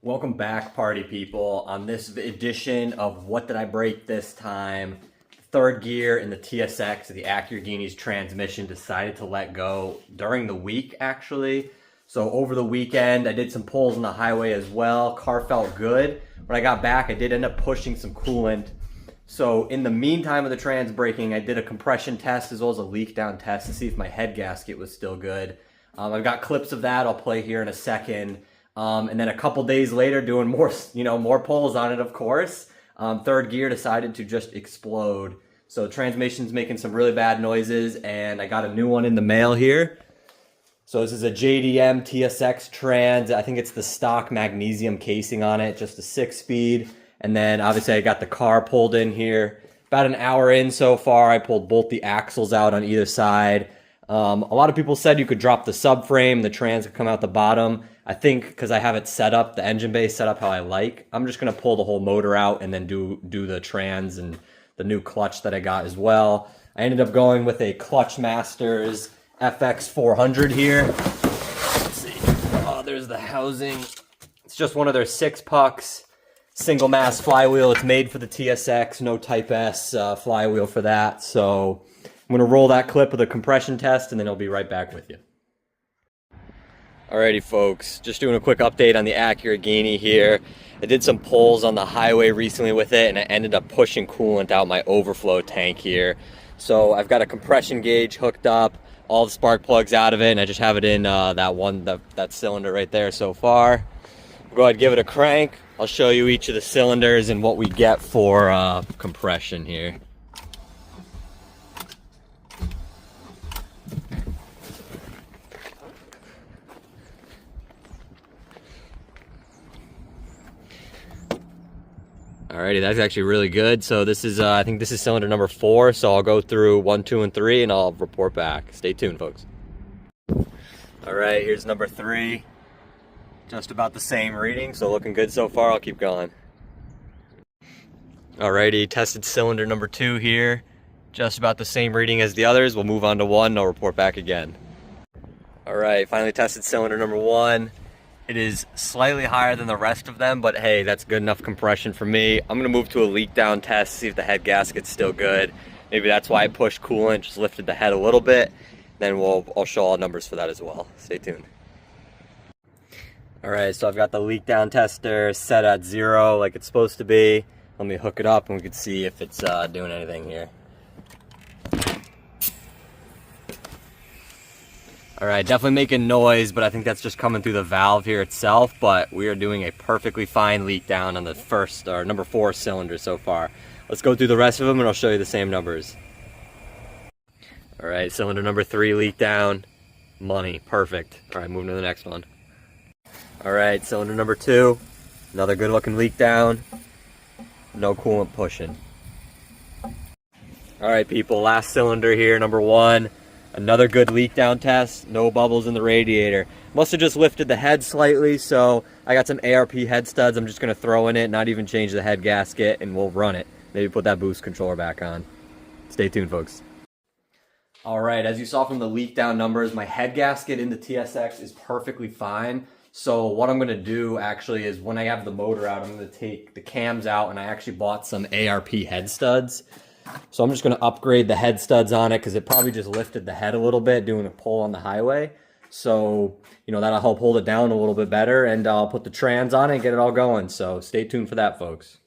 Welcome back, party people. On this edition of What Did I Break This Time, third gear in the TSX, the Acura transmission, decided to let go during the week, actually. So over the weekend, I did some pulls on the highway as well. Car felt good. When I got back, I did end up pushing some coolant. So in the meantime of the trans braking, I did a compression test as well as a leak down test to see if my head gasket was still good. I've got clips of that I'll play here in a second. And then a couple days later, doing more pulls on it, of course. Third gear decided to just explode. So transmission's making some really bad noises, and I got a new one in the mail here. So this is a JDM TSX trans. I think it's the stock magnesium casing on it, just a 6-speed. And then obviously I got the car pulled in here. About an hour in so far, I pulled both the axles out on either side. A lot of people said you could drop the subframe, the trans could come out the bottom. I think because I have it set up, the engine bay set up how I like, I'm just going to pull the whole motor out and then do the trans and the new clutch that I got as well. I ended up going with a Clutch Masters FX 400 here. Let's see. Oh, there's the housing. It's just one of their 6-pucks. Single mass flywheel. It's made for the TSX. No Type S flywheel for that. So I'm going to roll that clip of the compression test and then I'll be right back with you. Alrighty folks, just doing a quick update on the Acura Genie here. I did some pulls on the highway recently with it and I ended up pushing coolant out my overflow tank here. So I've got a compression gauge hooked up, all the spark plugs out of it, and I just have it in that cylinder right there so far. I'll go ahead and give it a crank. I'll show you each of the cylinders and what we get for compression here. Alrighty, that's actually really good. So this is, I think this is cylinder number 4. So I'll go through 1, 2, and 3 and I'll report back. Stay tuned, folks. Alright, here's number 3. Just about the same reading, so looking good so far. I'll keep going. Alrighty, tested cylinder number 2 here. Just about the same reading as the others. We'll move on to 1 and I'll report back again. Alright, finally tested cylinder number 1. It is slightly higher than the rest of them, but hey, that's good enough compression for me. I'm gonna move to a leak down test, see if the head gasket's still good. Maybe that's why I pushed coolant, just lifted the head a little bit. Then I'll show all numbers for that as well. Stay tuned. All right, so I've got the leak down tester set at 0 like it's supposed to be. Let me hook it up and we can see if it's doing anything here. All right, definitely making noise, but I think that's just coming through the valve here itself, but we are doing a perfectly fine leak down on the first, or number 4 cylinder so far. Let's go through the rest of them and I'll show you the same numbers. All right, cylinder number 3 leak down, money, perfect. All right, moving to the next one. All right, cylinder number 2, another good looking leak down, no coolant pushing. All right, people, last cylinder here, number 1. Another good leak down test, no bubbles in the radiator. Must have just lifted the head slightly, so I got some ARP head studs I'm just gonna throw in it, not even change the head gasket, and we'll run it. Maybe put that boost controller back on. Stay tuned, folks. All right, as you saw from the leak down numbers, my head gasket in the TSX is perfectly fine. So what I'm gonna do actually is when I have the motor out, I'm gonna take the cams out, and I actually bought some ARP head studs. So I'm just going to upgrade the head studs on it because it probably just lifted the head a little bit doing a pull on the highway. So, that'll help hold it down a little bit better, and I'll put the trans on it and get it all going. So stay tuned for that, folks.